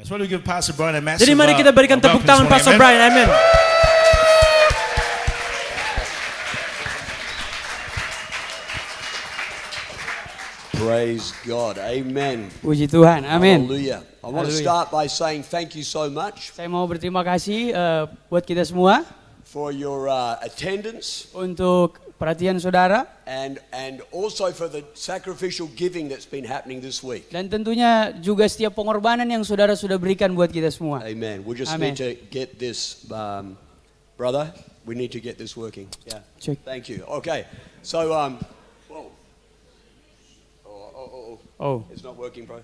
So we give Pastor Brian a massive Jadi mari kita berikan tepuk welcome tangan this Pastor morning. Brian. Amin. Praise God. Amen. Puji Tuhan, amin. Hallelujah. I want to Hallelujah. start by saying thank you so much Saya mau berterima kasih buat kita semua for your attendance untuk perhatian saudara and also for the sacrificial giving that's been happening this week. dan tentunya juga setiap pengorbanan yang saudara sudah berikan buat kita semua. Amen. We just Amen. need to get this, brother. We need to get this working. Yeah. Check. Thank you. Okay. So, whoa. Oh, It's not working, bro.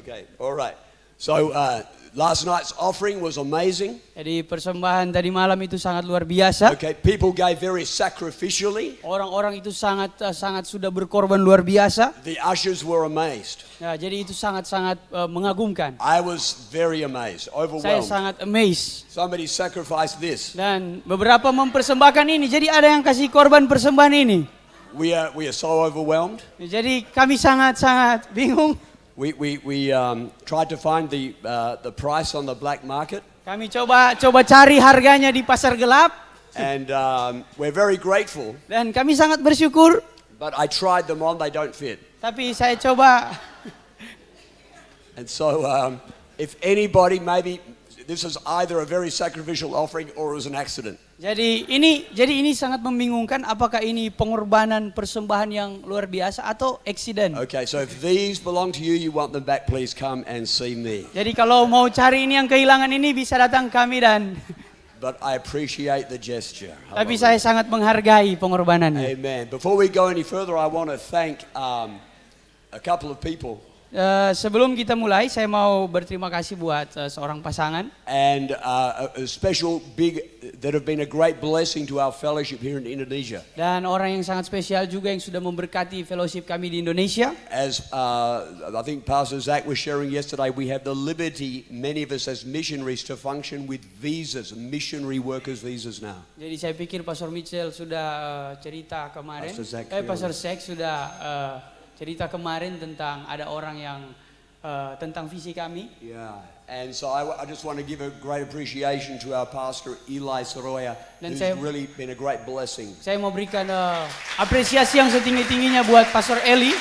Okay. All right. So, last night's offering was amazing. jadi persembahan tadi malam itu sangat luar biasa. Okay. People gave very sacrificially. Orang-orang itu sangat sudah berkorban luar biasa. The ushers were amazed. Ya, jadi itu sangat mengagumkan. I was very amazed, Saya overwhelmed. sangat amazed. Somebody sacrificed this. Dan beberapa mempersembahkan ini. Jadi ada yang kasih korban persembahan ini. We are so overwhelmed. Jadi kami sangat bingung. We tried to find the price on the black market, Kami coba cari harganya di pasar gelap. and we're very grateful. Dan kami sangat bersyukur. But I tried them on; they don't fit. Tapi saya coba. And so, if anybody, maybe this is either a very sacrificial offering or it was an accident. Jadi ini sangat membingungkan. Apakah ini pengorbanan persembahan yang luar biasa atau eksiden? Okay, so if these belong to you, you want them back, please come and see me. Jadi kalau mau cari ini yang kehilangan ini bisa datang kami dan. But I appreciate the gesture. Tapi saya sangat menghargai pengorbanannya. Amen. Before we go any further, I want to thank a couple of people Sebelum kita mulai, saya mau berterima kasih buat seorang pasangan and a special big that have been a great blessing to our fellowship here in Indonesia. dan orang yang sangat spesial juga yang sudah memberkati fellowship kami di Indonesia. As I think Pastor Zach was sharing yesterday, we have the liberty, many of us as missionaries, to function with visas, missionary workers visas now. Jadi saya pikir Pastor Mitchell sudah cerita kemarin, Pastor Zach Pastor Zach sudah cerita kemarin tentang ada orang yang tentang visi kami. Yeah, and so I just want to give a great appreciation to our pastor Eli Soroya, Dan who's saya- really been a great blessing. Saya mau berikan apresiasi yang setinggi-tingginya buat Pastor Eli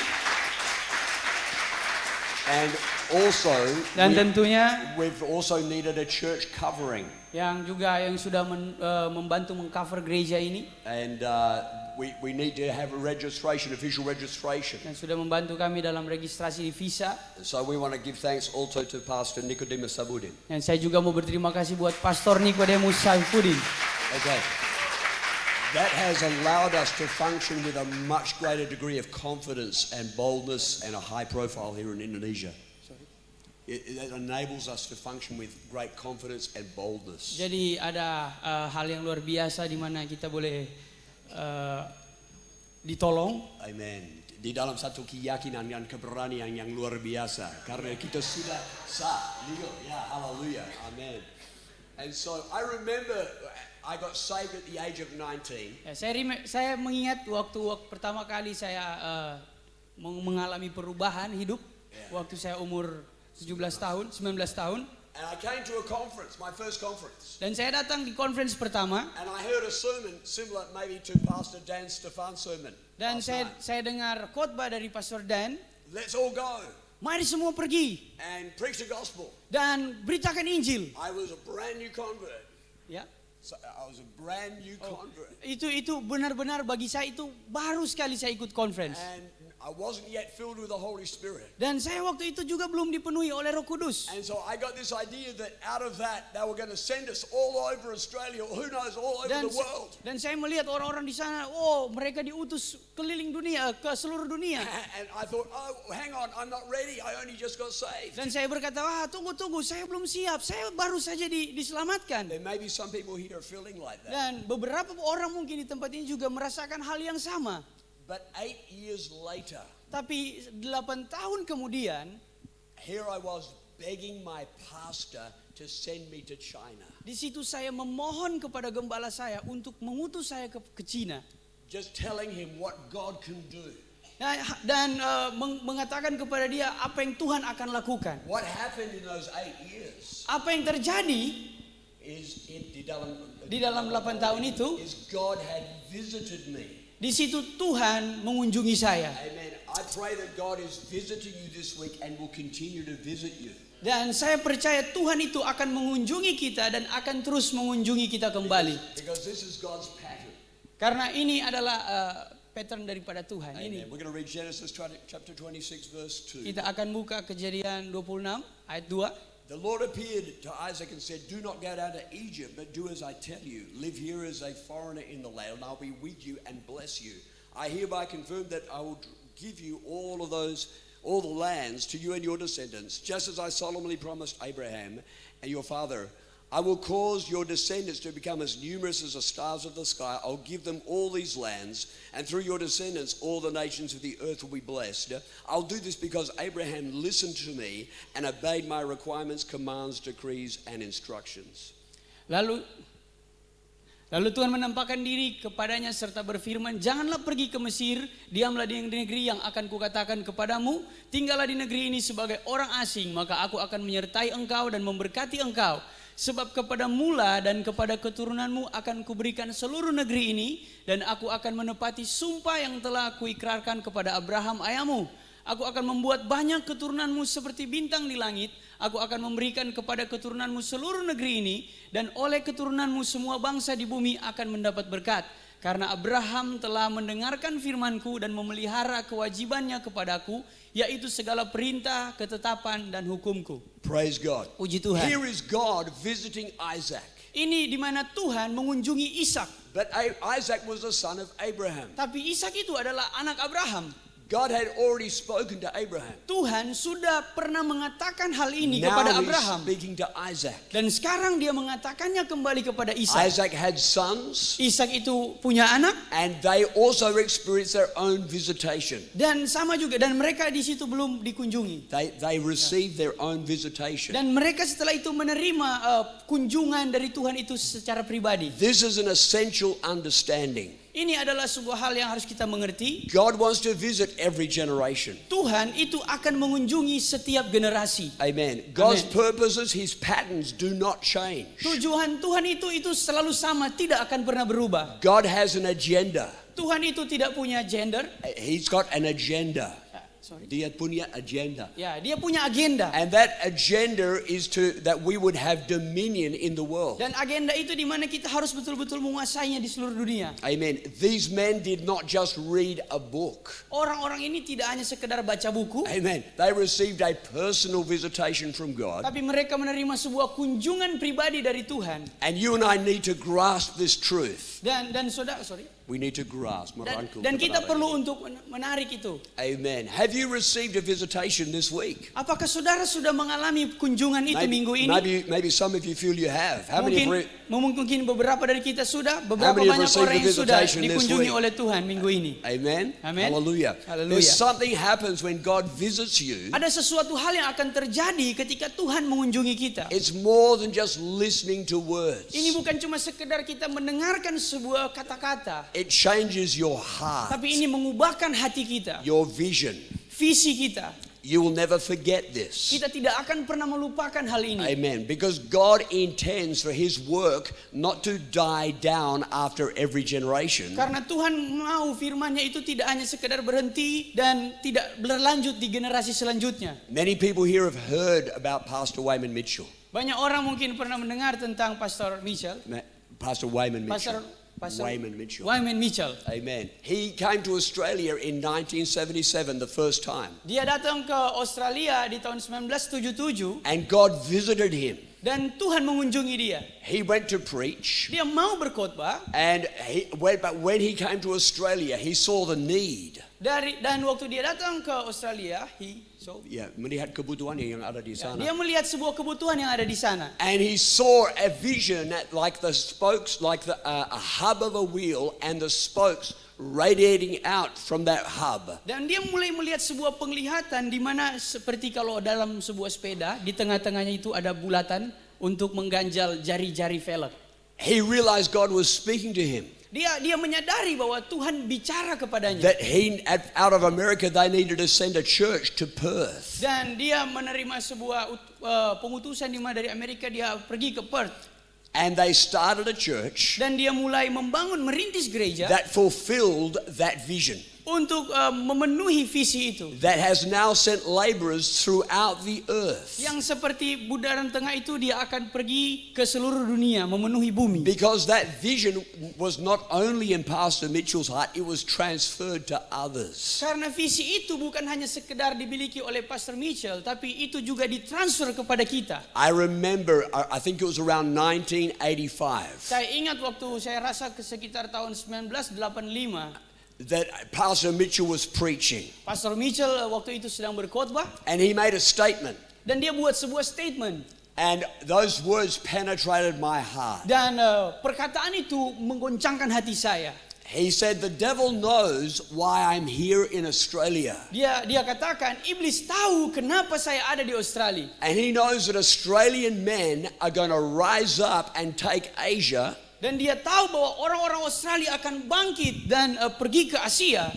And also, dan tentunya we've also needed a church covering, yang sudah membantu mengcover gereja ini and we need to have a registration, official registration. dan sudah membantu kami dalam registrasi di visa. So we want to give thanks also to Pastor Nicodemus Sabudin. Dan saya juga mau berterima kasih buat Pastor Nicodemus Saifuddin. Okay. That has allowed us to function with a much greater degree of confidence and boldness and a high profile here in Indonesia. It enables us to function with great confidence and boldness. Jadi ada hal yang luar biasa di mana kita boleh ditolong. Amen. Di dalam satu keyakinan dan keberanian yang luar biasa karena kita sudah lihat, ya, haleluya, amen. And so I remember I got saved at the age of 19. Ya, saya mengingat waktu pertama kali saya mengalami perubahan hidup waktu saya umur 19 tahun. And I came to a conference, my first conference. Dan saya datang di conference pertama And I heard a sermon similar maybe to Pastor Dan Stefan's sermon. dan last night. saya dengar khotbah dari Pastor Dan. Let's all go Mari semua pergi and preach the gospel. dan beritakan Injil. I was a brand new convert. Ya. So I was a brand new convert. Itu benar-benar bagi saya itu baru sekali saya ikut conference. And I wasn't yet filled with the Holy Spirit. Dan saya waktu itu juga belum dipenuhi oleh Roh Kudus. And so I got this idea that out of that they were going to send us all over Australia, or who knows, all over the world. Dan saya melihat orang-orang di sana, mereka diutus keliling dunia, ke seluruh dunia. And I thought, oh, hang on, I'm not ready. I only just got saved. Dan saya berkata, tunggu, saya belum siap, saya baru saja diselamatkan. There may be some people here are feeling like that. Dan beberapa orang mungkin di tempat ini juga merasakan hal yang sama. But 8 years later, Tapi 8 tahun kemudian, here I was begging my pastor to send me to China. di situ saya memohon kepada gembala saya untuk mengutus saya ke Cina. Just telling him what God can do. Dan mengatakan kepada dia apa yang Tuhan akan lakukan. What happened in those 8 years Apa yang terjadi is di dalam 8 tahun itu, is God had visited me. di situ Tuhan mengunjungi saya. Amen. I pray that God is visiting you this week and will continue to visit you. Dan saya percaya Tuhan itu akan mengunjungi kita dan akan terus mengunjungi kita kembali. Because this is God's pattern. Karena ini adalah pattern daripada Tuhan. Amen. Ini We're going to read Genesis chapter 26 verse 2. kita akan buka Kejadian 26 ayat 2. The Lord appeared to Isaac and said, "Do not go down to Egypt, but do as I tell you. Live here as a foreigner in the land, and I'll be with you and bless you. I hereby confirm that I will give you all the lands to you and your descendants, just as I solemnly promised Abraham and your father. I will cause your descendants to become as numerous as the stars of the sky. I'll give them all these lands, and through your descendants all the nations of the earth will be blessed. I'll do this because Abraham listened to me and obeyed my requirements, commands, decrees, and instructions." Lalu Tuhan menampakkan diri kepadanya serta berfirman, "Janganlah pergi ke Mesir, diamlah di negeri yang akan kukatakan kepadamu. Tinggallah di negeri ini sebagai orang asing, maka aku akan menyertai engkau dan memberkati engkau. Sebab kepada mula dan kepada keturunanmu akan kuberikan seluruh negeri ini, dan aku akan menepati sumpah yang telah kuikrarkan kepada Abraham ayahmu. Aku akan membuat banyak keturunanmu seperti bintang di langit. Aku akan memberikan kepada keturunanmu seluruh negeri ini, dan oleh keturunanmu semua bangsa di bumi akan mendapat berkat. Karena Abraham telah mendengarkan firmanku dan memelihara kewajibannya kepadaku, yaitu segala perintah, ketetapan, dan hukumku." Praise God. Puji Tuhan. Here is God visiting Isaac. Ini di mana Tuhan mengunjungi Ishak. But Isaac was the son of Abraham. Tapi Ishak itu adalah anak Abraham. God had already spoken to Abraham. Tuhan sudah pernah mengatakan hal ini Now kepada he's Abraham. speaking to Isaac. Dan sekarang dia mengatakannya kembali kepada Ishak. Isaac had sons, Ishak itu punya anak, and they also experienced their own visitation. dan sama juga, dan mereka di situ belum dikunjungi. They received their own visitation. Dan mereka setelah itu menerima kunjungan dari Tuhan itu secara pribadi. This is an essential understanding. Ini adalah sebuah hal yang harus kita mengerti. God wants to visit every generation. Tuhan itu akan mengunjungi setiap generasi. Amen. God's purposes, His patterns do not change. Tujuan Tuhan itu selalu sama, tidak akan pernah berubah. God has an agenda. Tuhan itu tidak punya gender. He's got an agenda. Sorry. Dia punya agenda. Ya, dia punya agenda. And that agenda is that we would have dominion in the world. Dan agenda itu di mana kita harus betul-betul menguasainya di seluruh dunia. Amen. These men did not just read a book. Orang-orang ini tidak hanya sekedar baca buku, Amen. They received a personal visitation from God. tapi mereka menerima sebuah kunjungan pribadi dari Tuhan. And you and I need to grasp this truth. Dan saudara, We need to grasp. dan kita perlu untuk menarik itu. Amen. Have you received a visitation this week? Apakah saudara sudah mengalami kunjungan itu minggu ini? Maybe some of you feel you have. How many have Mungkin beberapa dari kita sudah, beberapa many have banyak received orang the yang sudah visitation this dikunjungi week? oleh Tuhan minggu ini. Amen. Amen. Hallelujah. Hallelujah. There's something happens when God visits you. Ada sesuatu hal yang akan terjadi ketika Tuhan mengunjungi kita. It's more than just listening to words. Ini bukan cuma sekedar kita mendengarkan sebuah kata-kata, It changes your heart, tapi ini mengubahkan hati kita, your vision. visi kita. You will never forget this. Kita tidak akan pernah melupakan hal ini. Amen. Because God intends for His work not to die down after every generation. Karena Tuhan mau firman-Nya itu tidak hanya sekedar berhenti dan tidak berlanjut di generasi selanjutnya. Many people here have heard about Pastor Wayman Mitchell. Banyak orang mungkin pernah mendengar tentang Pastor Mitchell. Pastor Wayman Mitchell. Pastor Wayman Mitchell. Wayman Mitchell. Amen. He came to Australia in 1977 the first time. Dia datang ke Australia di tahun 1977 And God visited him. dan Tuhan mengunjungi dia. He went to preach. Dia mau berkhotbah, But when he came to Australia, he saw the need. dan waktu dia datang ke Australia, Melihat kebutuhan yang ada di sana. dia melihat sebuah kebutuhan yang ada di sana. And he saw a vision that like the spokes, like a hub of a wheel, and the spokes radiating out from that hub. Dan dia mulai melihat sebuah penglihatan di mana seperti kalau dalam sebuah sepeda, di tengah-tengahnya itu ada bulatan untuk mengganjal jari-jari velg. He realized God was speaking to him. Dia menyadari bahwa Tuhan bicara kepadanya. That out of America they needed to send a church to Perth. Dan dia menerima sebuah pengutusan di mana dari Amerika dia pergi ke Perth. And they started a church Dan dia mulai merintis gereja that fulfilled that vision. untuk memenuhi visi itu. That has now sent laborers throughout the earth. Yang seperti Bundaran Tengah itu dia akan pergi ke seluruh dunia memenuhi bumi. Because that vision was not only in Pastor Mitchell's heart, it was transferred to others. Karena visi itu bukan hanya sekedar dimiliki oleh Pastor Mitchell, tapi itu juga ditransfer kepada kita. I remember, I think it was around 1985. Saya ingat waktu saya rasa sekitar tahun 1985. That Pastor Mitchell was preaching. Pastor Mitchell waktu itu sedang berkhotbah. And he made a statement. Dan dia buat sebuah statement. And those words penetrated my heart. Dan perkataan itu menggoncangkan hati saya. He said, the devil knows why I'm here in Australia. Dia katakan, iblis tahu kenapa saya ada di Australia. And he knows that Australian men are going to rise up and take Asia. Dan dia tahu bahwa orang-orang Australia akan bangkit dan pergi ke Asia.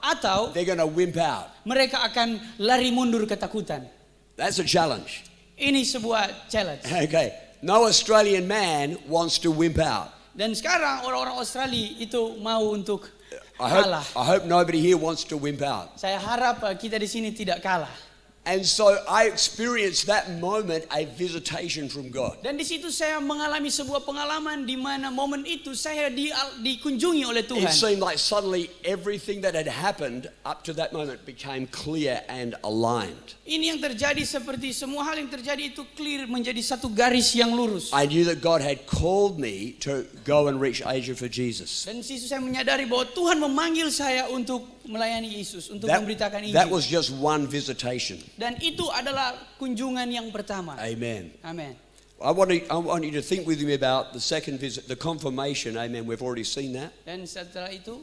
Atau they're going to wimp out. Mereka akan lari mundur ketakutan. That's a challenge. Ini sebuah challenge. Okay. No Australian man wants to wimp out. Dan sekarang orang-orang Australia itu mau untuk kalah. I hope nobody here wants to wimp out. Saya harap kita di sini tidak kalah. And so I experienced that moment a visitation from God. Dan di situ saya mengalami sebuah pengalaman di mana momen itu saya dikunjungi oleh Tuhan. It seemed like suddenly everything that had happened up to that moment became clear and aligned. Ini yang terjadi seperti semua hal yang terjadi itu clear menjadi satu garis yang lurus. I knew that God had called me to go and reach Asia for Jesus. Dan di situ saya menyadari bahwa Tuhan memanggil saya untuk melayani Yesus, untuk memberitakan Injil. That was just one visitation. Dan itu adalah kunjungan yang pertama. Amen. Amen. I want you to think with me about the second visit, the confirmation. Amen. We've already seen that. Dan setelah itu,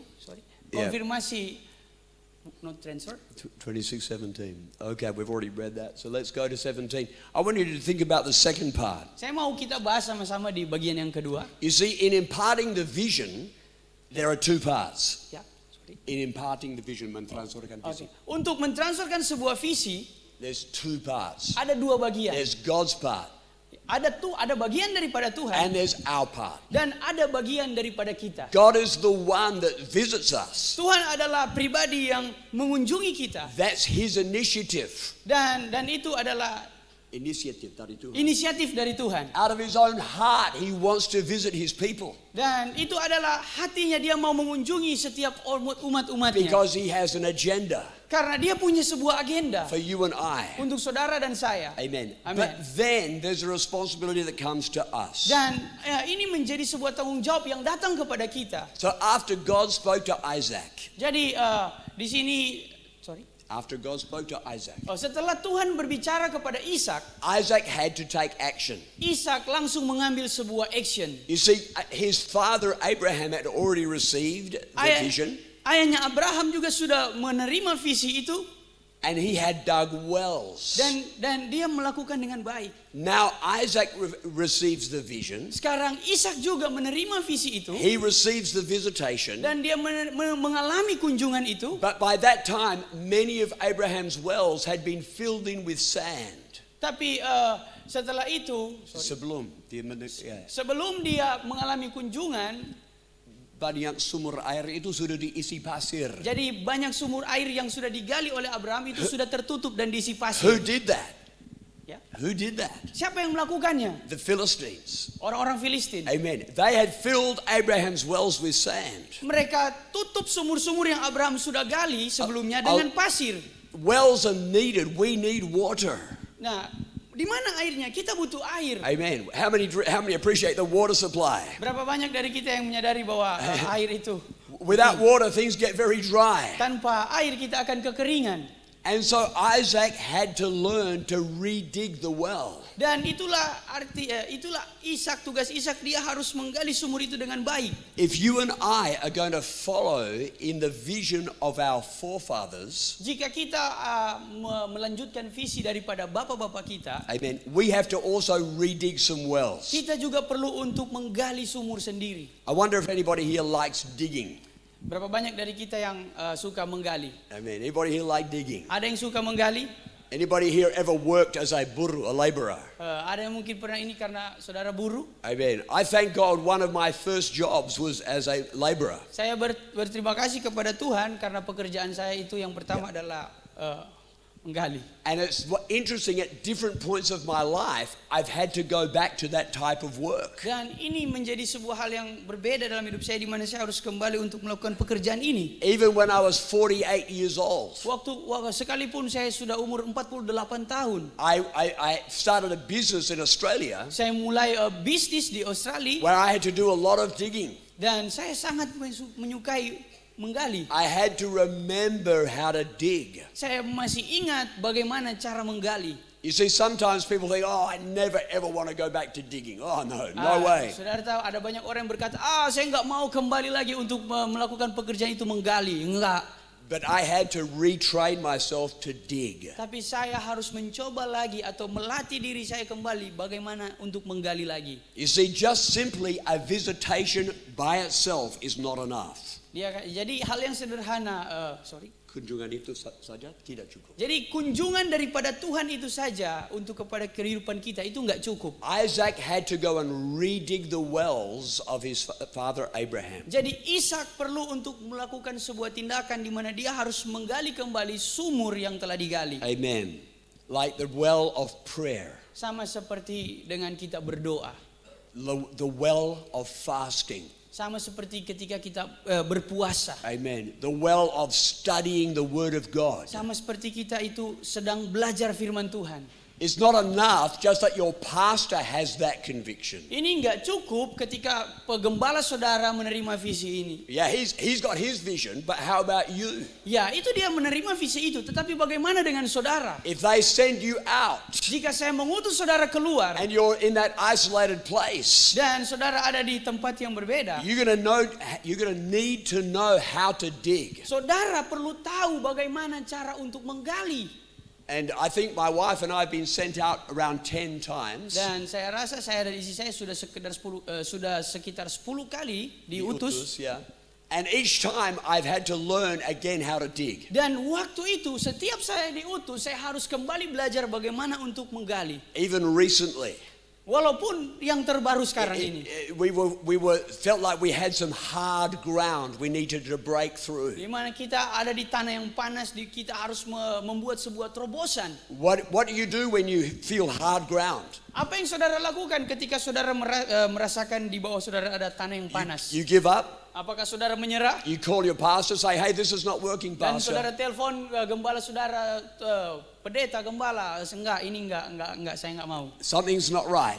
konfirmasi, not transfer. 26:17. Okay, we've already read that. So let's go to 17. I want you to think about the second part. Saya mau kita bahas sama-sama di bagian yang kedua. You see, in imparting the vision, there are two parts. Ya. In imparting the vision, mentransferkan visi. Untuk mentransferkan sebuah visi, there's two parts. Ada dua bagian. There's God's part. Ada bagian daripada Tuhan. And there's our part. Dan ada bagian daripada kita. God is the one that visits us. Tuhan adalah pribadi yang mengunjungi kita. That's His initiative. Dan itu adalah inisiatif dari Tuhan. Inisiatif dari Tuhan. Out of His own heart, He wants to visit His people. Dan itu adalah hatinya dia mau mengunjungi setiap umat-umatnya. Because He has an agenda. Karena dia punya sebuah agenda. For you and I. Untuk saudara dan saya. Amen. Amen. But then there's a responsibility that comes to us. Dan ini menjadi sebuah tanggung jawab yang datang kepada kita. So after God spoke to Isaac. Jadi di sini, After God spoke to Isaac. Setelah Tuhan berbicara kepada Ishak, Isaac had to take action. Ishak langsung mengambil sebuah action. You see, his father Abraham had already received the vision. Ayahnya Abraham juga sudah menerima visi itu. And he had dug wells. Dan dia melakukan dengan baik. Now Isaac receives the vision. Sekarang Ishak juga menerima visi itu. He receives the visitation. Dan dia mengalami kunjungan itu. But by that time, many of Abraham's wells had been filled in with sand. Tapi setelah itu, sebelum dia mengalami kunjungan, banyak sumur air itu sudah diisi pasir. Jadi banyak sumur air yang sudah digali oleh Abraham itu sudah tertutup dan diisi pasir. Who did that? Ya. Who did that? Siapa yang melakukannya? The Philistines. Orang-orang Filistin. Amen. They had filled Abraham's wells with sand. Mereka tutup sumur-sumur yang Abraham sudah gali sebelumnya dengan pasir. Wells are needed. We need water. Nah, di mana airnya? Kita butuh air. Amen. How many appreciate the water supply? Berapa banyak dari kita yang menyadari bahwa air itu? Without water, things get very dry. Tanpa air kita akan kekeringan. And so Isaac had to learn to redig the well. Dan itulah Ishak, tugas Ishak, dia harus menggali sumur itu dengan baik. If you and I are going to follow in the vision of our forefathers, Jika kita melanjutkan visi daripada bapak-bapak kita, amen, we have to also redig some wells. kita juga perlu untuk menggali sumur sendiri. I wonder if anybody here likes digging. Berapa banyak dari kita yang suka menggali? Amen. Anybody here like digging? Ada yang suka menggali? Anybody here ever worked as a buru, a laborer? Ada yang mungkin pernah ini karena saudara buruh? Amen. I thank God one of my first jobs was as a laborer. Saya berterima kasih kepada Tuhan karena pekerjaan saya itu yang pertama adalah menggali. And it's interesting, at different points of my life, I've had to go back to that type of work. Dan ini menjadi sebuah hal yang berbeda dalam hidup saya, di mana saya harus kembali untuk melakukan pekerjaan ini. Even when I was 48 years old, Sekalipun saya sudah umur 48 tahun, I started a business in Australia saya mulai bisnis di Australia, where I had to do a lot of digging. dan saya sangat menyukai menggali. I had to remember how to dig. Saya masih ingat bagaimana cara menggali. You see, sometimes people think, oh, I never ever want to go back to digging. Oh, no way. Saudara tahu ada banyak orang yang berkata, saya nggak mau kembali lagi untuk melakukan pekerjaan itu, menggali. Enggak. But I had to retrain myself to dig. Tapi saya harus mencoba lagi atau melatih diri saya kembali bagaimana untuk menggali lagi. You see, just simply a visitation by itself is not enough. Jadi hal yang sederhana, Kunjungan itu saja tidak cukup. Jadi kunjungan daripada Tuhan itu saja untuk kepada kehidupan kita itu enggak cukup. Isaac had to go and redig the wells of his father Abraham. Jadi Ishak perlu untuk melakukan sebuah tindakan di mana dia harus menggali kembali sumur yang telah digali. Amen. Like the well of prayer. Sama seperti dengan kita berdoa. The well of fasting. Sama seperti ketika kita berpuasa. Amen. The well of studying the word of God. Sama seperti kita itu sedang belajar firman Tuhan. It's not enough just that your pastor has that conviction. Ini enggak cukup ketika penggembala saudara menerima visi ini. Yeah, he's got his vision, but how about you? Ya, itu dia menerima visi itu, tetapi bagaimana dengan saudara? If they send you out Jika saya mengutus saudara keluar and you're in that isolated place, dan saudara ada di tempat yang berbeda, you're going to need to know how to dig. saudara perlu tahu bagaimana cara untuk menggali. And I think my wife and I have been sent out around 10 times. Dan saya rasa saya dan istri saya sudah sekitar 10 kali diutus. Yeah. And each time I've had to learn again how to dig. Dan waktu itu setiap saya diutus, saya harus kembali belajar bagaimana untuk menggali. Even recently, Walaupun yang terbaru sekarang ini, we felt like we had some hard ground we needed to break through. di mana kita ada di tanah yang panas, kita harus membuat sebuah terobosan. What do you do when you feel hard ground? Apa yang saudara lakukan ketika saudara merasakan di bawah saudara ada tanah yang panas? You give up? Apakah saudara menyerah? You call your pastor, say, hey, this is not working, Dan pastor. saudara telepon gembala saudara, pendeta gembala, enggak, saya enggak mau. Something's not right.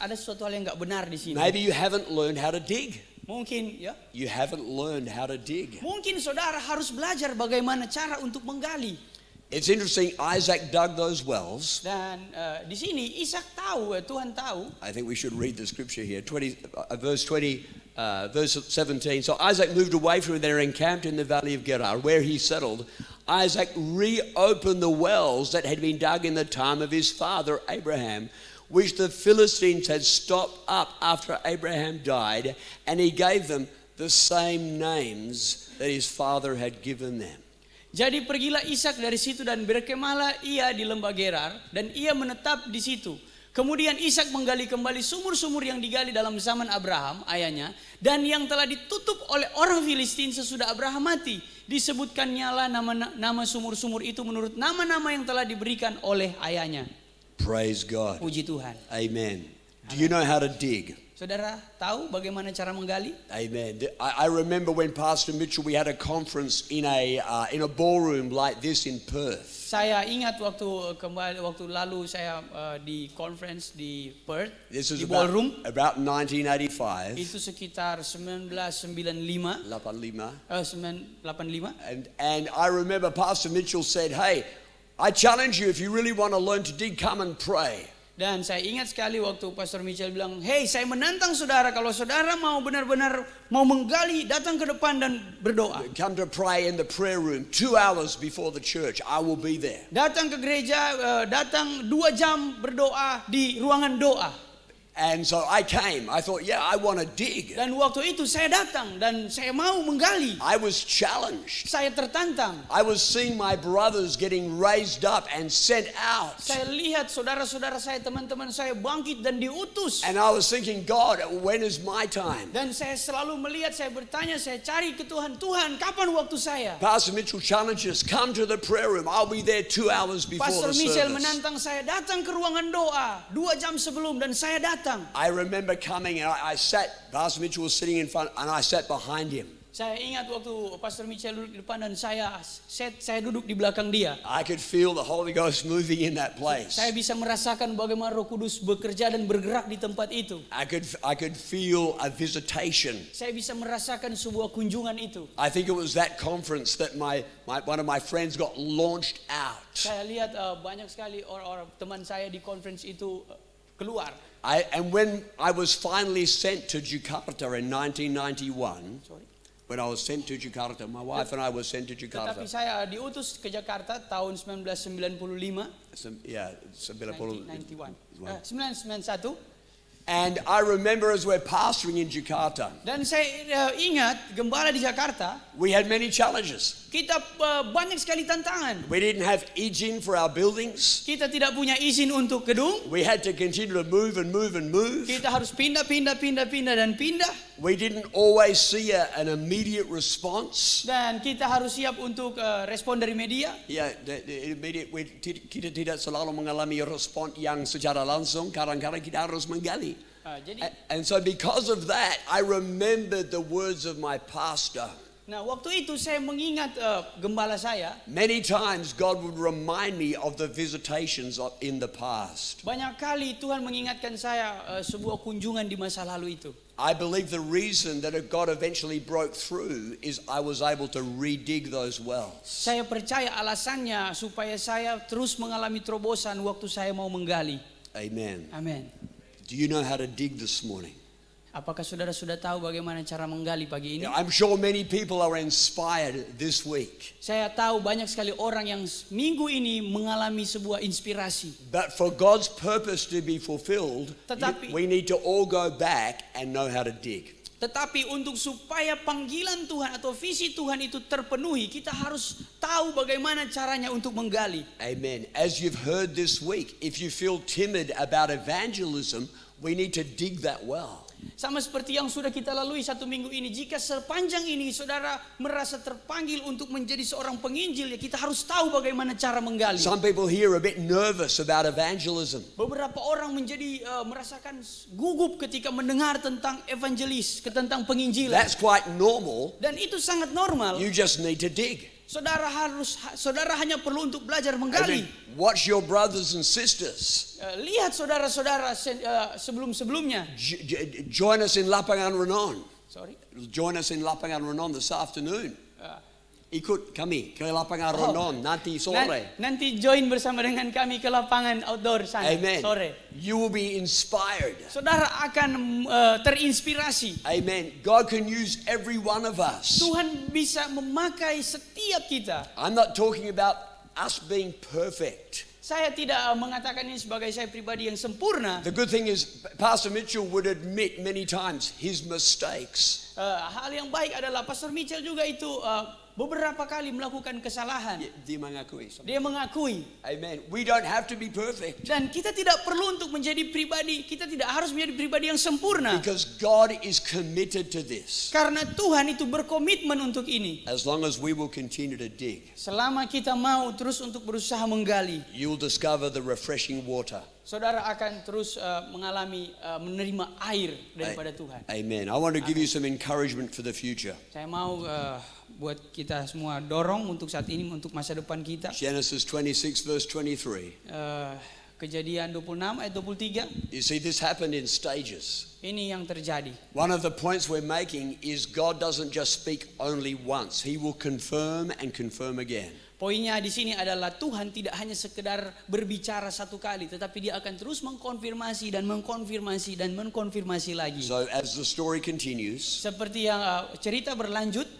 Ada sesuatu hal yang enggak benar di sini. Maybe you haven't learned how to dig. Mungkin ya. You haven't learned how to dig. Mungkin saudara harus belajar bagaimana cara untuk menggali. It's interesting, Isaac dug those wells. Dan di sini Ishak tahu, Tuhan tahu. I think we should read the scripture here, verse 17. So Isaac moved away from there and encamped in the valley of Gerar, where he settled. Isaac reopened the wells that had been dug in the time of his father Abraham, which the Philistines had stopped up after Abraham died, and he gave them the same names that his father had given them. Jadi pergilah Ishak dari situ dan berkemahlah ia di lembah Gerar, dan ia menetap di situ. Kemudian Ishak menggali kembali sumur-sumur yang digali dalam zaman Abraham, ayahnya, dan yang telah ditutup oleh orang Filistin sesudah Abraham mati. Disebutkannya lah nama sumur-sumur itu menurut nama-nama yang telah diberikan oleh ayahnya. Praise God. Puji Tuhan. Amen. Do you know how to dig? Saudara tahu bagaimana cara menggali? Amen. I remember when Pastor Mitchell, we had a conference in a ballroom like this in Perth. Saya ingat waktu lalu saya di conference di Perth, This was di ballroom. about 1985. Itu sekitar 1995, 985. And I remember Pastor Mitchell said, "Hey, I challenge you, if you really want to learn to dig, come and pray." Dan saya ingat sekali waktu Pastor Mitchell bilang, "Hey, saya menantang saudara, kalau saudara mau benar-benar mau menggali, datang ke depan dan berdoa. Come to pray in the prayer room 2 hours before the church. I will be there." Datang ke gereja, datang 2 jam berdoa di ruangan doa." And so I came. I thought, yeah, I want to dig. Dan waktu itu saya datang dan saya mau menggali. I was challenged. Saya tertantang. I was seeing my brothers getting raised up and sent out. Saya lihat saudara-saudara saya, teman-teman saya bangkit dan diutus. And I was thinking, God, when is my time? Dan saya selalu melihat, saya bertanya, saya cari ke Tuhan, Tuhan, kapan waktu saya? Pastor Mitchell challenged us, come to the prayer room. I'll be there 2 hours before Pastor the Michel service. menantang saya datang ke ruangan doa 2 jam sebelum, dan saya datang. I remember coming and I sat, Pastor Mitchell was sitting in front and I sat behind him. Saya ingat waktu Pastor Michel duduk di depan dan saya duduk di belakang dia. I could feel the Holy Ghost moving in that place. Saya bisa merasakan bagaimana Roh Kudus bekerja dan bergerak di tempat itu. I could feel a visitation. Saya bisa merasakan sebuah kunjungan itu. I think it was that conference that one of my friends got launched out. Saya lihat banyak sekali orang-orang teman saya di conference itu keluar. And when I was finally sent to Jakarta in 1991, when I was sent to Jakarta, my wife and I were sent to Jakarta. Tetapi saya diutus ke Jakarta tahun 1995. Yeah, 91. 991. And I remember as we're pastoring in Jakarta, Dan saya ingat gembala di Jakarta, we had many challenges. kita banyak sekali tantangan. We didn't have izin for our buildings. Kita tidak punya izin untuk gedung. We had to continue to move and move and move. Kita harus pindah dan pindah. We didn't always see an immediate response. Dan kita harus siap untuk respon dari media. Ya, kita tidak selalu mengalami respon yang secara langsung. Kadang-kadang kita harus menggali. And so because of that, I remembered the words of my pastor. Nah, waktu itu saya mengingat gembala saya. Many times God would remind me of the visitations in the past. Banyak kali Tuhan mengingatkan saya sebuah kunjungan di masa lalu itu. I believe the reason that God eventually broke through is I was able to redig those wells. Saya percaya alasannya supaya saya terus mengalami terobosan waktu saya mau menggali. Amen. Amin. Do you know how to dig this morning? Apakah saudara sudah tahu bagaimana cara menggali pagi ini? I'm sure many people are inspired this week. Saya tahu banyak sekali orang yang minggu ini mengalami sebuah inspirasi. But for God's purpose to be fulfilled, we need to all go back and know how to dig. Tetapi untuk supaya panggilan Tuhan atau visi Tuhan itu terpenuhi, kita harus tahu bagaimana caranya untuk menggali. Amen. As you've heard this week, if you feel timid about evangelism, we need to dig that well. Sama seperti yang sudah kita lalui 1 minggu ini, jika sepanjang ini saudara merasa terpanggil untuk menjadi seorang penginjil, ya kita harus tahu bagaimana cara menggali. Some people here are a bit nervous about evangelism. Beberapa orang menjadi merasakan gugup ketika mendengar tentang evangelis, tentang penginjilan. That's quite normal. Dan itu sangat normal. You just need to dig. Saudara hanya perlu untuk belajar menggali. Watch your brothers and sisters. Lihat saudara-saudara sebelum-sebelumnya. Join us in Lapangan Renon. Sorry. Join us in Lapangan Renon this afternoon. Ikut kami ke Lapangan Renon nanti sore. Nanti join bersama dengan kami ke lapangan outdoor sana. Amen. Sore. You will be inspired. Saudara akan terinspirasi. Amen. God can use every one of us. Tuhan bisa memakai setiap kita. I'm not talking about us being perfect. Saya tidak mengatakan ini sebagai saya pribadi yang sempurna. The good thing is Pastor Mitchell would admit many times his mistakes. Hal yang baik adalah Pastor Mitchell juga itu beberapa kali melakukan kesalahan. Dia mengakui. Dia mengakui. Amen. We don't have to be perfect. Dan kita tidak perlu untuk menjadi pribadi, kita tidak harus menjadi pribadi yang sempurna. Because God is committed to this. Karena Tuhan itu berkomitmen untuk ini. As long as we will continue to dig, Selama kita mau terus untuk berusaha menggali, you'll discover the refreshing water. saudara akan terus menerima air daripada Tuhan. Amen. I want to give you some encouragement for the future. Saya mau buat kita semua dorong untuk saat ini, untuk masa depan kita. Genesis 26 verse 23. Kejadian 26 ayat 23. You see, this happened in stages. Ini yang terjadi. One of the points we're making is God doesn't just speak only once. He will confirm and confirm again. Poinnya di sini adalah Tuhan tidak hanya sekedar berbicara satu kali, tetapi Dia akan terus mengkonfirmasi dan mengkonfirmasi dan mengkonfirmasi lagi. So as the story continues, Seperti yang cerita berlanjut,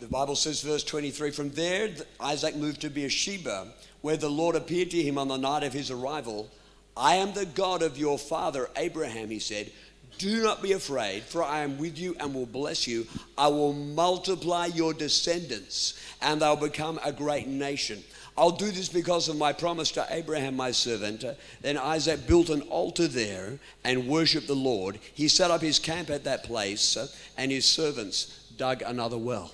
the Bible says, verse 23, from there Isaac moved to Beersheba, where the Lord appeared to him on the night of his arrival. I am the God of your father Abraham, he said. Do not be afraid, for I am with you and will bless you. I will multiply your descendants, and they'll become a great nation. I'll do this because of my promise to Abraham, my servant. Then Isaac built an altar there and worshipped the Lord. He set up his camp at that place, and his servants dug another well.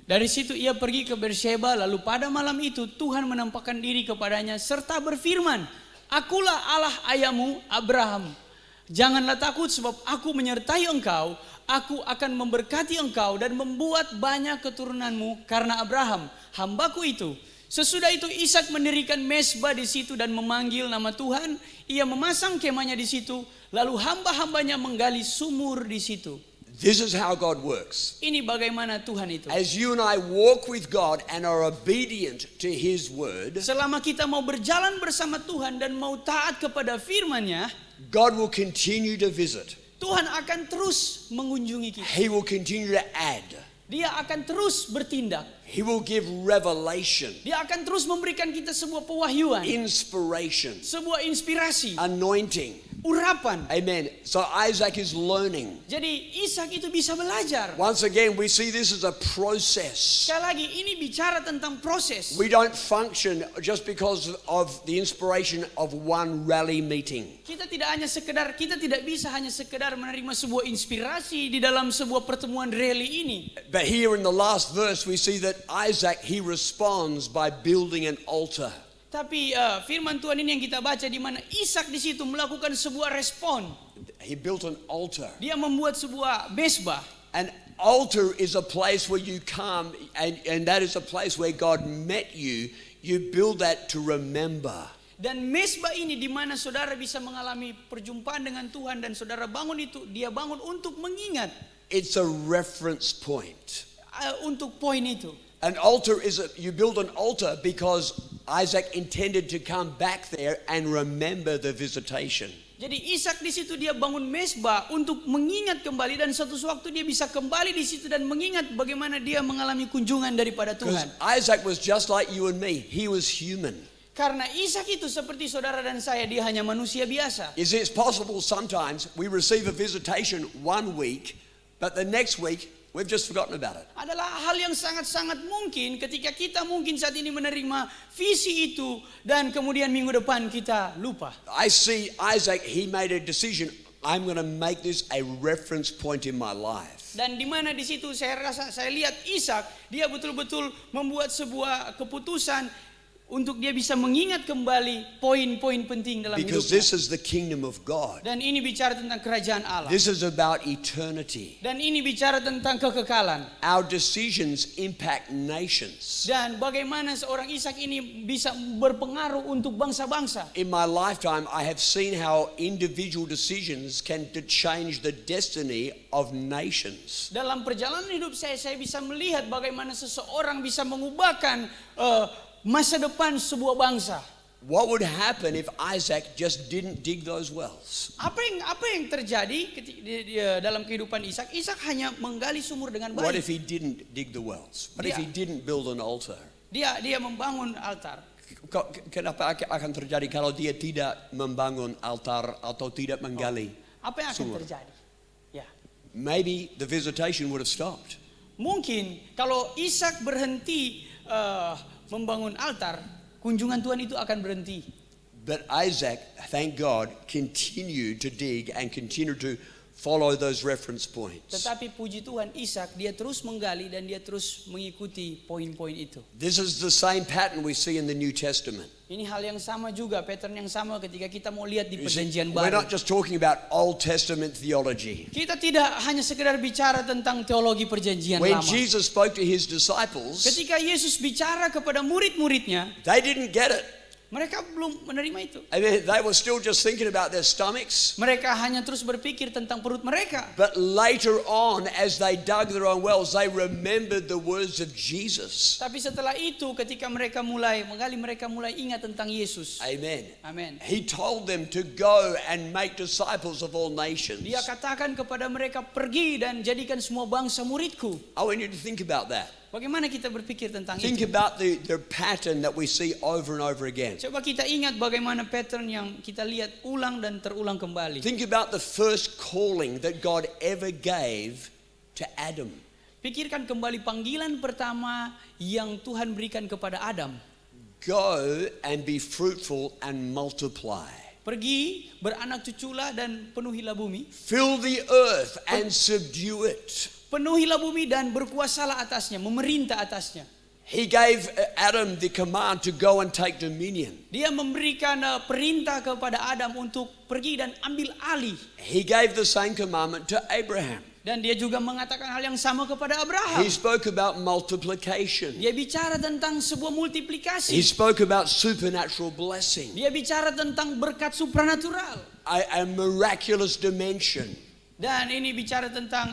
dari situ ia pergi ke Beersheba, lalu pada malam itu Tuhan menampakkan diri kepadanya serta berfirman, Akulah Allah ayahmu Abraham. Janganlah takut sebab aku menyertai engkau, aku akan memberkati engkau dan membuat banyak keturunanmu karena Abraham, hambaku itu. Sesudah itu Ishak mendirikan mezbah di situ dan memanggil nama Tuhan. Ia memasang kemahnya di situ, lalu hamba-hambanya menggali sumur di situ. This is how God works. Ini bagaimana Tuhan itu. As you and I walk with God and are obedient to His word, Selama kita mau berjalan bersama Tuhan dan mau taat kepada firman-Nya, God will continue to visit. Tuhan akan terus mengunjungi kita. He will continue to add. Dia akan terus bertindak. He will give revelation, Dia akan terus memberikan kita sebuah pewahyuan, inspiration, sebuah inspirasi, anointing. urapan. Amen. So Isaac is learning. Jadi Ishak itu bisa belajar. Once again, we see this as a process. Sekali lagi ini bicara tentang proses. We don't function just because of the inspiration of one rally meeting. Kita tidak bisa hanya sekedar menerima sebuah inspirasi di dalam sebuah pertemuan rally ini. But here in the last verse, we see that Isaac, he responds by building an altar. Tapi firman Tuhan ini yang kita baca di mana Ishak di situ melakukan sebuah respon. He built an altar. Dia membuat sebuah mezbah. An altar is a place where you come, and that is a place where God met you. You build that to remember. Dan mezbah ini di mana saudara bisa mengalami perjumpaan dengan Tuhan dan saudara bangun itu, dia bangun untuk mengingat. It's a reference point. Untuk poin itu. An altar you build an altar because Isaac intended to come back there and remember the visitation. Jadi Ishak di situ dia bangun mezbah untuk mengingat kembali dan suatu waktu dia bisa kembali di situ dan mengingat bagaimana dia mengalami kunjungan daripada Tuhan. Isaac was just like you and me. He was human. Karena Ishak itu seperti saudara dan saya, dia hanya manusia biasa. You see, it's possible sometimes we receive a visitation one week, but the next week we've just forgotten about it. Adalah hal yang sangat-sangat mungkin ketika kita mungkin saat ini menerima visi itu dan kemudian minggu depan kita lupa. I see Isaac, he made a decision. I'm going to make this a reference point in my life. Dan di mana di situ saya lihat Ishak, dia betul-betul membuat sebuah keputusan untuk dia bisa mengingat kembali poin-poin penting dalam Because hidupnya. this is the kingdom of God. Dan ini bicara tentang kerajaan Allah. This is about eternity. Dan ini bicara tentang kekekalan. Our decisions impact nations. Dan bagaimana seorang Ishak ini bisa berpengaruh untuk bangsa-bangsa. In my lifetime, I have seen how individual decisions can change the destiny of nations. Dalam perjalanan hidup saya bisa melihat bagaimana seseorang bisa mengubahkan masa depan sebuah bangsa. What would happen if Isaac just didn't dig those wells? Apa yang terjadi dalam kehidupan Ishak? Ishak hanya menggali sumur dengan What baik. if he didn't dig the wells? What if he didn't build an altar? Dia membangun altar. Kenapa akan terjadi kalau dia tidak membangun altar atau tidak menggali? Apa yang akan sumur? terjadi? Ya. Maybe the visitation would have stopped. Mungkin kalau Ishak berhenti membangun altar, kunjungan Tuhan itu akan berhenti. But Isaac, thank God, continued to dig and continued to follow those reference points. Tetapi puji Tuhan, Ishak dia terus menggali dan dia terus mengikuti poin-poin itu. This is the same pattern we see in the New Testament. Ini hal yang sama juga, pattern yang sama ketika kita mau lihat di You see, Perjanjian we're Baru. not just talking about Old Testament theology. Kita tidak hanya sekedar bicara tentang teologi Perjanjian When Lama. Jesus spoke to his disciples, Ketika Yesus bicara kepada murid-muridnya, they didn't get it. mereka belum menerima itu. I mean, they were still just thinking about their stomachs. Mereka hanya terus berpikir tentang perut mereka. But later on, as they dug their own wells, they remembered the words of Jesus. Tapi setelah itu ketika mereka mulai menggali, mereka mulai ingat tentang Yesus. Amen. Amin. He told them to go and make disciples of all nations. Dia katakan kepada mereka, pergi dan jadikan semua bangsa muridku. I want you to think about that. Bagaimana kita berpikir tentang Think itu? about the pattern that we see over and over again. Coba kita ingat bagaimana pattern yang kita lihat ulang dan terulang kembali. Think about the first calling that God ever gave to Adam. Pikirkan kembali panggilan pertama yang Tuhan berikan kepada Adam. Go and be fruitful and multiply. Pergi, beranak cuculah dan penuhilah bumi. Fill the earth and subdue it. Penuhilah bumi dan berkuasalah atasnya, memerintah atasnya. He gave Adam the command to go and take dominion. Dia memberikan perintah kepada Adam untuk pergi dan ambil alih. He gave the same commandment to Abraham. Dan dia juga mengatakan hal yang sama kepada Abraham. He spoke about multiplication. Dia bicara tentang sebuah He multiplikasi. spoke about supernatural blessing, Dia bicara tentang berkat supranatural. a miraculous dimension. Dan ini bicara tentang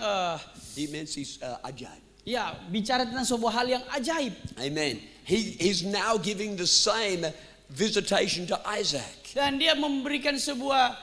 Dimensi ajaib. ya, bicara tentang sebuah hal yang ajaib. Amen. He's now giving the same visitation to Isaac. Dan dia memberikan sebuah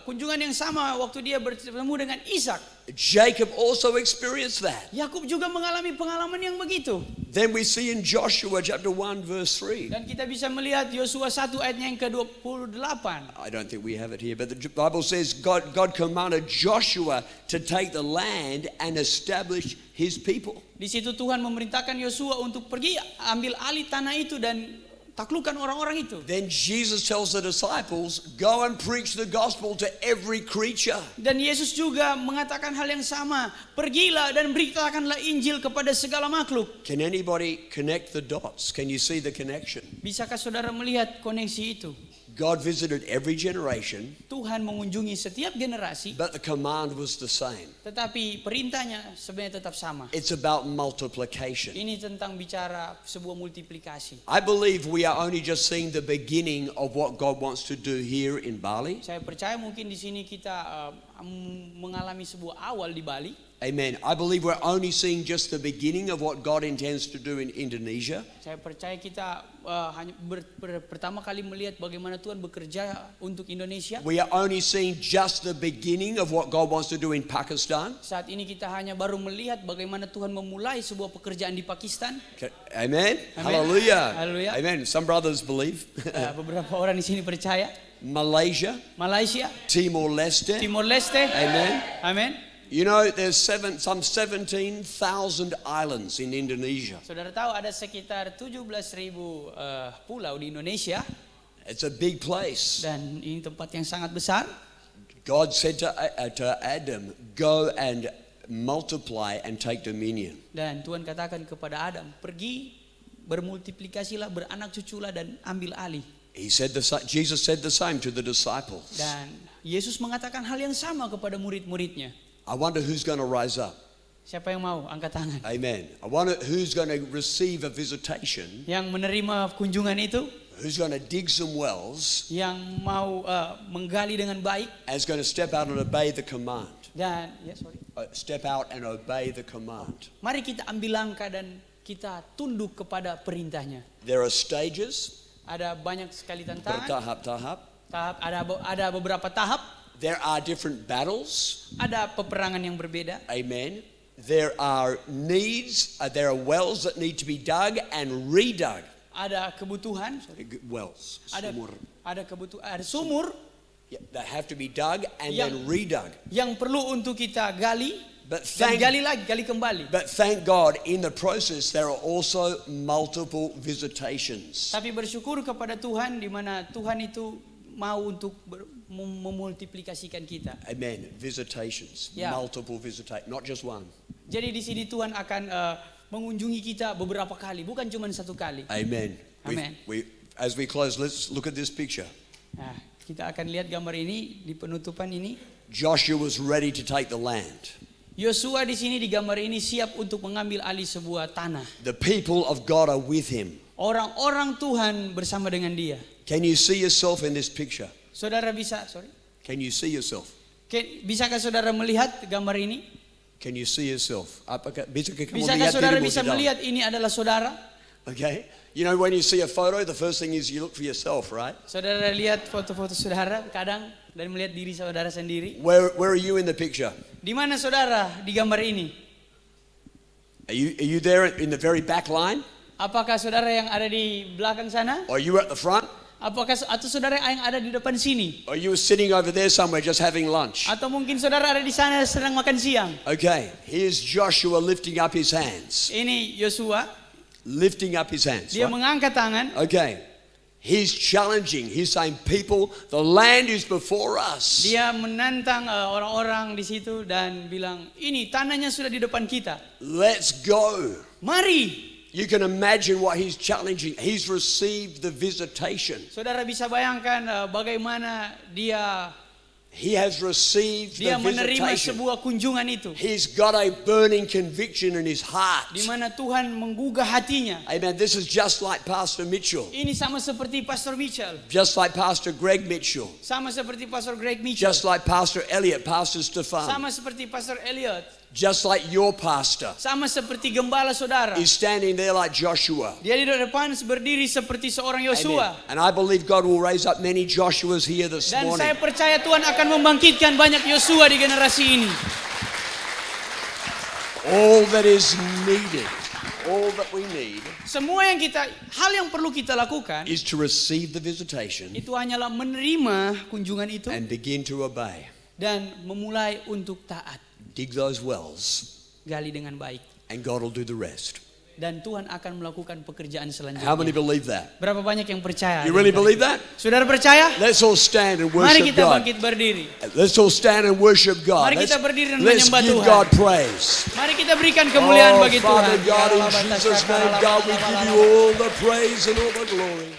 kunjungan yang sama waktu dia bertemu dengan Ishak. Jacob also experienced that. Yakub juga mengalami pengalaman yang begitu. Then we see in Joshua chapter 1 verse 3. Dan kita bisa melihat Yosua 1 ayatnya yang ke-28. I don't think we have it here, but the Bible says God commanded Joshua to take the land and establish his people. Di situ Tuhan memerintahkan Yosua untuk pergi ambil alih tanah itu dan taklukkan orang-orang itu. Then Jesus tells the disciples, go and preach the gospel to every creature. Dan Yesus juga mengatakan hal yang sama. Pergilah dan beritakanlah Injil kepada segala makhluk. Can anybody connect the dots? Can you see the connection? Bisakah saudara melihat koneksi itu? God visited every generation, Tuhan mengunjungi setiap generasi, but the command was the same. tetapi perintahnya sebenarnya tetap sama. It's about multiplication. Ini tentang bicara sebuah multiplikasi. I believe we are only just seeing the beginning of what God wants to do here in Bali. Saya percaya mungkin di sini kita mengalami sebuah awal di Bali. Amen. I believe we're only seeing just the beginning of what God intends to do in Indonesia. Saya percaya kita hanya pertama kali melihat bagaimana Tuhan bekerja untuk Indonesia. We are only seeing just the beginning of what God wants to do in Pakistan. Saat ini kita hanya baru melihat bagaimana Tuhan memulai sebuah pekerjaan di Pakistan. Amen. Amen. Hallelujah. Hallelujah. Amen. Some brothers believe. Beberapa orang di sini percaya. Malaysia, Malaysia, Timor Leste. Timor Leste. Amen. Amin. You know, there's some 17,000 islands in Indonesia. Saudara tahu ada sekitar 17.000 pulau di Indonesia It's a big place. dan ini tempat yang sangat besar. God said to Adam, go and multiply and take dominion. Dan Tuhan katakan kepada Adam, pergi bermultiplikasilah, beranak cuculah dan ambil alih. Jesus said the same to the disciples. Dan Yesus mengatakan hal yang sama kepada murid-muridnya. I wonder who's going to rise up. Siapa yang mau angkat tangan? Amen. I wonder who's going to receive a visitation, Yang menerima kunjungan itu, who's going to dig some wells, yang mau menggali dengan baik and is going to step out and obey the command. dan Step out and obey the command. mari kita ambil langkah dan kita tunduk kepada perintahnya. There are stages, Ada banyak sekali tantangan, tahap-tahap. ada beberapa tahap, There are different battles. ada peperangan yang berbeda. Amen. There are needs. There are wells that need to be dug and redug. Ada kebutuhan, Wells. ada Sumur. ada sumur Yeah, they have to be dug and Yang- then redug. yang perlu untuk kita gali But Dan gali lagi, gali kembali. But thank God, in the process, there are also multiple visitations. Tapi bersyukur kepada Tuhan di mana Tuhan itu mau untuk memultiplikasikan kita. Amen. Visitations, Yeah. multiple visitations, not just one. Jadi di sini Tuhan akan mengunjungi kita beberapa kali, bukan cuma satu kali. Amen. Amen. As we close, let's look at this picture. Nah, kita akan lihat gambar ini di penutupan ini. Joshua was ready to take the land. Yosua di sini di gambar ini siap untuk mengambil alih sebuah tanah. The people of God are with him. Orang-orang Tuhan bersama dengan dia. Can you see yourself in this picture? Saudara bisa, Can you see yourself? Bisakah saudara melihat gambar ini? Can you see yourself? Bisakah saudara bisa melihat ini adalah saudara? Okay. You know when you see a photo, the first thing is you look for yourself, right? Saudara lihat foto-foto saudara kadang dan melihat diri saudara sendiri. Where are you in the picture? Di mana saudara di gambar ini? Are you there in the very back line? Apakah saudara yang ada di belakang sana? Or are you at the front? Atau saudara yang ada di depan sini? Or you were sitting over there somewhere just having lunch? Atau mungkin saudara ada di sana sedang makan siang? Okay, here's Joshua lifting up his hands. Ini Yosua, Lifting up his hands. dia Right? mengangkat tangan. Okay. He's challenging. He's saying, people, the land is before us. Dia menantang orang-orang di situ dan bilang, ini tanahnya sudah di depan kita. Let's go. Mari. You can imagine what he's challenging. He's received the visitation. Saudara bisa bayangkan bagaimana He has received dia the menerima visitation. sebuah kunjungan itu. He's got a burning conviction in his heart. Di mana Tuhan menggugah hatinya. Amen. This is just like Pastor Mitchell. Ini sama seperti Pastor Mitchell. Just like Pastor Greg Mitchell. Sama seperti Pastor Greg Mitchell. Just like Pastor Elliot, Pastor Stefan. Sama seperti Pastor Elliot. Just like your pastor Sama seperti gembala saudara. is standing there like Joshua. Dia di depan berdiri seperti seorang Yosua. Amen. And I believe God will raise up many Joshuas here this Dan saya morning. percaya Tuhan akan membangkitkan banyak Yosua di generasi ini. All that is needed, all that we need Semua hal yang perlu kita lakukan is to receive the visitation itu hanyalah menerima kunjungan itu and begin to obey. dan memulai untuk taat. Dig those wells Gali dengan baik. and God will do the rest. Dan Tuhan akan melakukan pekerjaan selanjutnya. How many believe that? Berapa banyak yang percaya? You really believe that? Saudara percaya? Let's all stand and Mari worship kita God. bangkit berdiri. Let's all stand and worship God. Mari kita berdiri dan Let's menyembah give Tuhan. God praise. Mari kita berikan kemuliaan Oh, bagi Father Tuhan. God, in Jesus' name, God, we give you all the praise and all the glory.